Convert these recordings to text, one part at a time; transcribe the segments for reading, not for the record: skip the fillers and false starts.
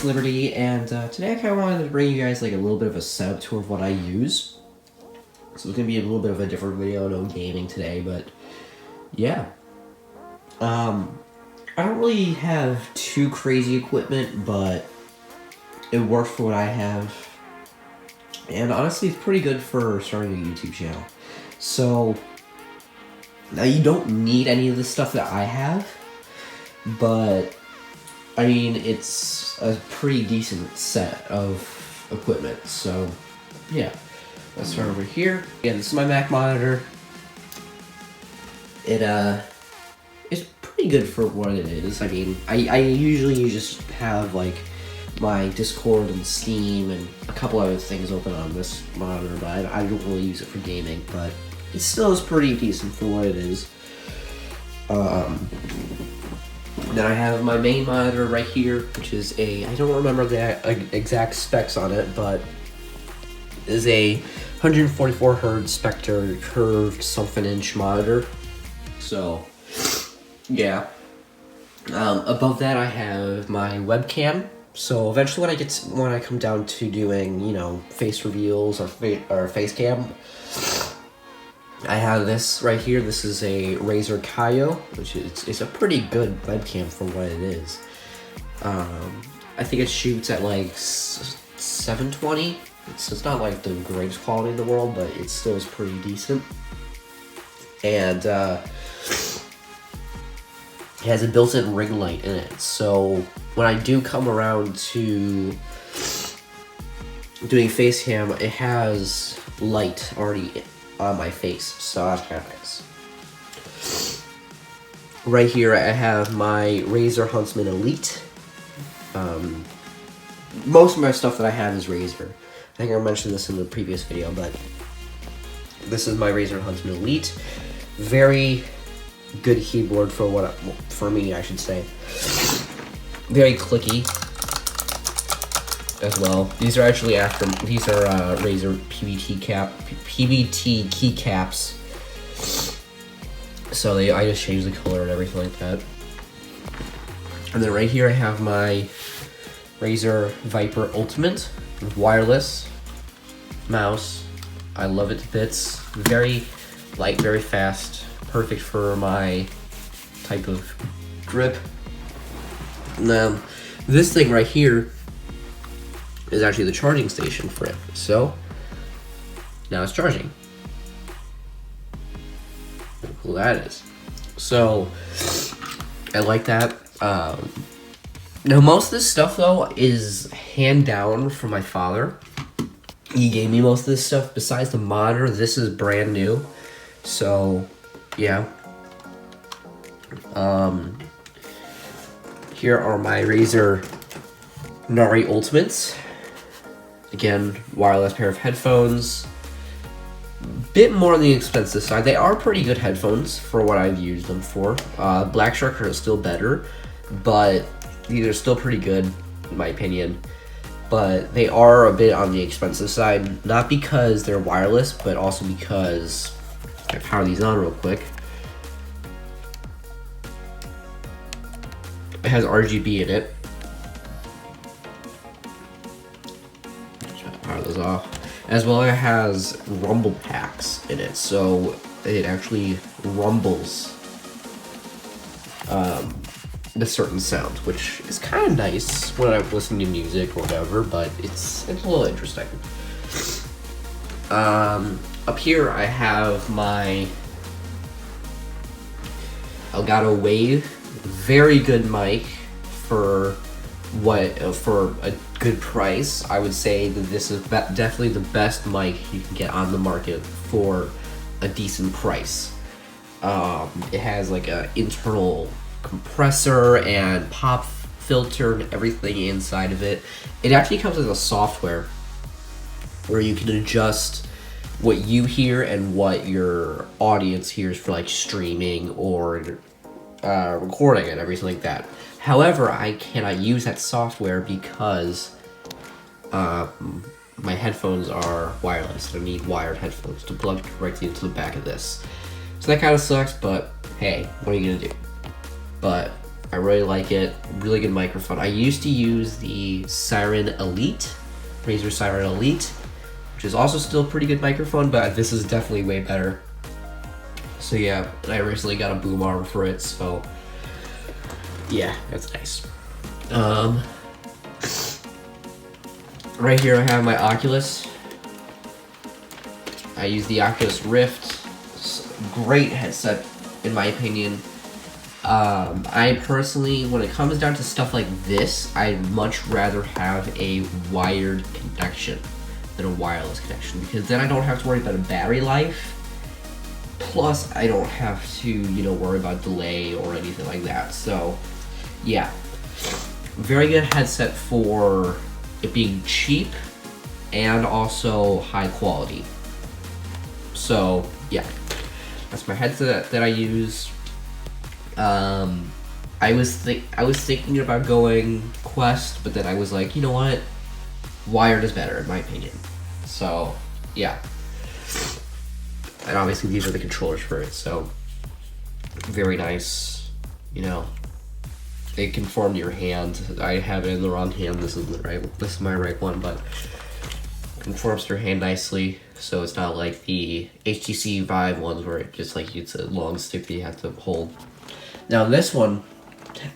Liberty, and today I kind of wanted to bring you guys like a little bit of a setup tour of what I use. So it's gonna be a little bit of a different video, no gaming today, but yeah. I don't really have too crazy equipment, but it works for what I have, and honestly, it's pretty good for starting a YouTube channel. So now you don't need any of the stuff that I have, but I mean, it's a pretty decent set of equipment, so yeah. Let's start over here. Again, this is my Mac monitor. It's pretty good for what it is. I mean, I usually just have like my Discord and Steam and a couple other things open on this monitor, but I don't really use it for gaming, but it still is pretty decent for what it is. Then I have my main monitor right here, which is I don't remember the exact specs on it, but it is a 144 Hz Sceptre curved something inch monitor. So, yeah. Above that I have my webcam. So eventually when I come down to doing, you know, face reveals or face cam, I have this right here. This is a Razer Kiyo, which is a pretty good webcam for what it is. I think it shoots at like 720. It's not like the greatest quality in the world, but it still is pretty decent. And it has a built-in ring light in it. So when I do come around to doing face cam, it has light already on my face, so that's kind of nice. Right here I have my Razer Huntsman Elite. Most of my stuff that I have is Razer. I think I mentioned this in the previous video, but this is my Razer Huntsman Elite. Very good keyboard for me, I should say. Very clicky as well. These are actually Razer PBT keycaps. So I just changed the color and everything like that. And then right here I have my Razer Viper Ultimate with wireless mouse. I love it to bits. Very light, very fast, perfect for my type of grip. Now, this thing right here is actually the charging station for it. So now it's charging. How cool that is. So I like that. Now most of this stuff though is hand down from my father. He gave me most of this stuff. Besides the monitor, this is brand new. So yeah. Here are my Razer Nari Ultimates. Again, wireless pair of headphones. Bit more on the expensive side. They are pretty good headphones for what I've used them for. Black Shark are still better, but these are still pretty good in my opinion. But they are a bit on the expensive side, not because they're wireless, but also because I power these on real quick. It has RGB in it. Power those off. As well, it has rumble packs in it, so it actually rumbles a certain sound, which is kind of nice when I'm listening to music or whatever. But it's a little interesting. Up here, I have my Elgato Wave. Very good mic for a good price. I would say that this is definitely the best mic you can get on the market for a decent price. It has like an internal compressor and pop filter and everything inside of it. It actually comes with a software where you can adjust what you hear and what your audience hears for like streaming or recording and everything like that. However, I cannot use that software because my headphones are wireless. I need wired headphones to plug directly into the back of this. So that kind of sucks, but hey, what are you gonna do? But I really like it. Really good microphone. I used to use the Siren Elite, Razer Siren Elite, which is also still a pretty good microphone, but this is definitely way better. So yeah, I recently got a boom arm for it, so yeah, that's nice. Right here I have my Oculus. I use the Oculus Rift. Great headset, in my opinion. I personally, when it comes down to stuff like this, I'd much rather have a wired connection than a wireless connection, because then I don't have to worry about a battery life. Plus, I don't have to, you know, worry about delay or anything like that. So, yeah. Very good headset for it being cheap and also high quality. So, yeah. That's my headset that I use. I was thinking about going Quest, but then I was like, you know what? Wired is better, in my opinion. So, yeah. And obviously these are the controllers for it, so very nice. You know, they conform to your hand. I have it in the wrong hand. This is my right one, but it conforms to your hand nicely. So it's not like the HTC Vive ones where it just like it's a long stick that you have to hold. Now this one,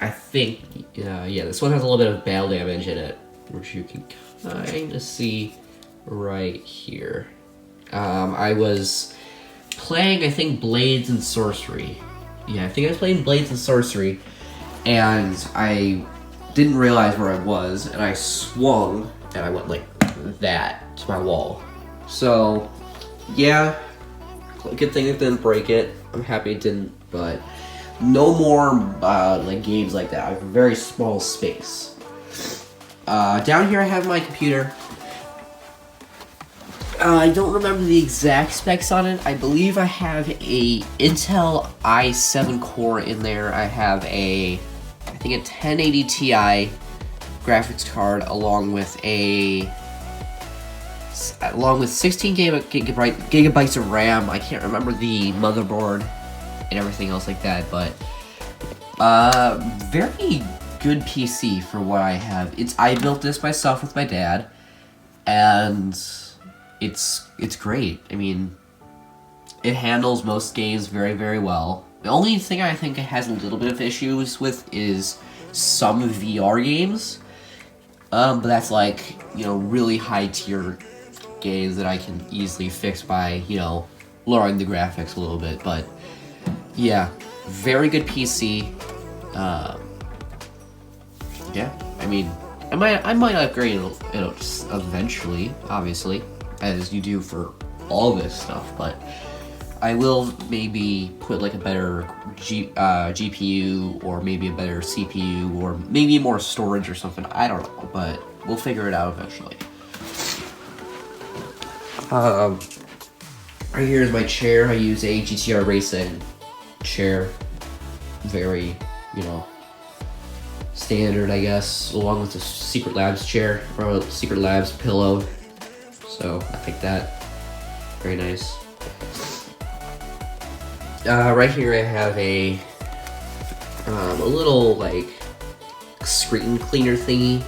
I think, yeah, this one has a little bit of battle damage in it, which you can kind of see right here. I was playing, I think, Blades and Sorcery. Yeah, I think I was playing Blades and Sorcery, and I didn't realize where I was, and I swung, and I went like that to my wall. So, yeah, good thing it didn't break it. I'm happy it didn't, but no more like games like that. I have a very small space. Down here I have my computer. I don't remember the exact specs on it. I believe I have a Intel i7 core in there. I have I think a 1080 Ti graphics card along with 16 gigabytes of RAM. I can't remember the motherboard and everything else like that, but very good PC for what I have. I built this myself with my dad, and it's great. I mean, it handles most games very, very well. The only thing I think it has a little bit of issues with is some VR games, but that's like, you know, really high tier games that I can easily fix by, you know, lowering the graphics a little bit. But yeah, very good PC. Yeah, I mean, I might upgrade it eventually, obviously, as you do for all this stuff, but I will maybe put like a better GPU, or maybe a better CPU, or maybe more storage or something. I don't know, but we'll figure it out eventually. Right here is my chair. I use a GTR Racing chair. Very, you know, standard, I guess, along with the Secret Labs chair, or Secret Labs pillow. So I picked that. Very nice. Right here I have a little like screen cleaner thingy.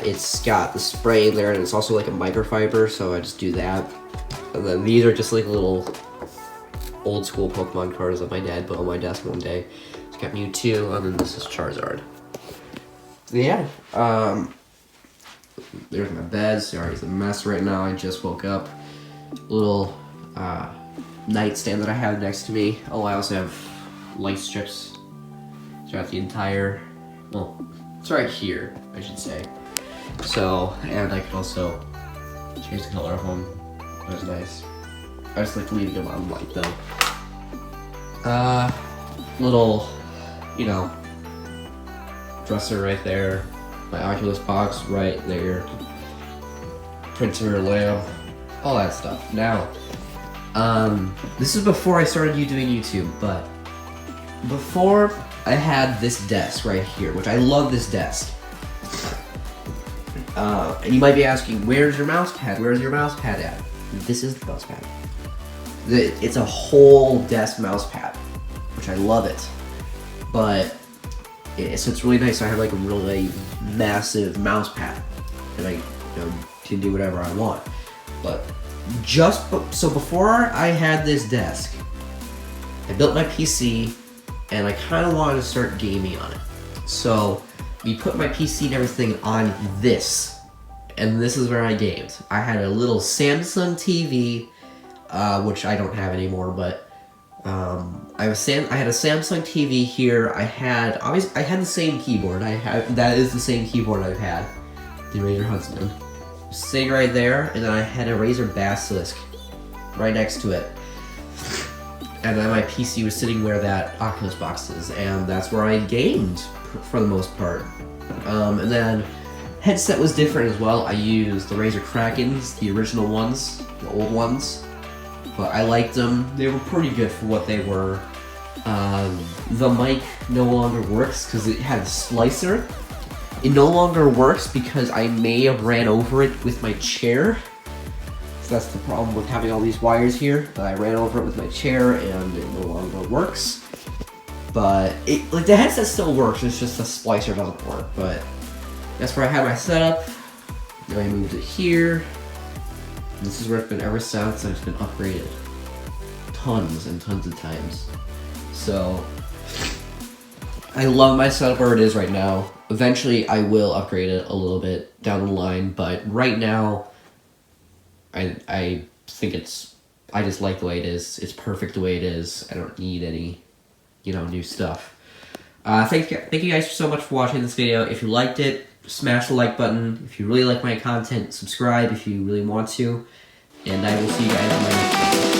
It's got the spray in there, and it's also like a microfiber, so I just do that. And then these are just like little old school Pokemon cards that my dad put on my desk one day. It's got Mewtwo, and then this is Charizard. Yeah, there's my bed. Sorry, it's a mess right now. I just woke up. Little nightstand that I have next to me. Oh, I also have light strips throughout the entire, well, it's right here, I should say. So, and I can also change the color of them. That's nice. I just like leaving them on light though. Little, you know, dresser right there. My Oculus box right there. Printer, lamp, all that stuff. Now, this is before I started doing YouTube, but before I had this desk right here, which I love this desk. And you might be asking, where's your mouse pad? Where's your mouse pad at? This is the mouse pad. It's a whole desk mouse pad, which I love it. But So it's really nice. I have like a really massive mouse pad, and I can do whatever I want. But so before I had this desk, I built my PC, and I kind of wanted to start gaming on it. So we put my PC and everything on this, and this is where I gamed. I had a little Samsung TV, which I don't have anymore, but I had a Samsung TV here. I had the same keyboard. That is the same keyboard I've had, the Razer Huntsman, sitting right there, and then I had a Razer Basilisk right next to it. And then my PC was sitting where that Oculus box is, and that's where I gamed for the most part. And then headset was different as well. I used the Razer Krakens, the original ones, the old ones, but I liked them. They were pretty good for what they were. The mic no longer works because it had a slicer. It no longer works because I may have ran over it with my chair. That's the problem with having all these wires here. I ran over it with my chair and it no longer works. But the headset still works, it's just the splicer doesn't work. But that's where I had my setup. Then I moved it here. This is where it's been ever since, and it's been upgraded tons and tons of times. So I love my setup where it is right now. Eventually I will upgrade it a little bit down the line, but right now I think I just like the way it is. It's perfect the way it is. I don't need any, new stuff. Thank you guys so much for watching this video. If you liked it, smash the like button. If you really like my content, subscribe if you really want to. And I will see you guys in my next video.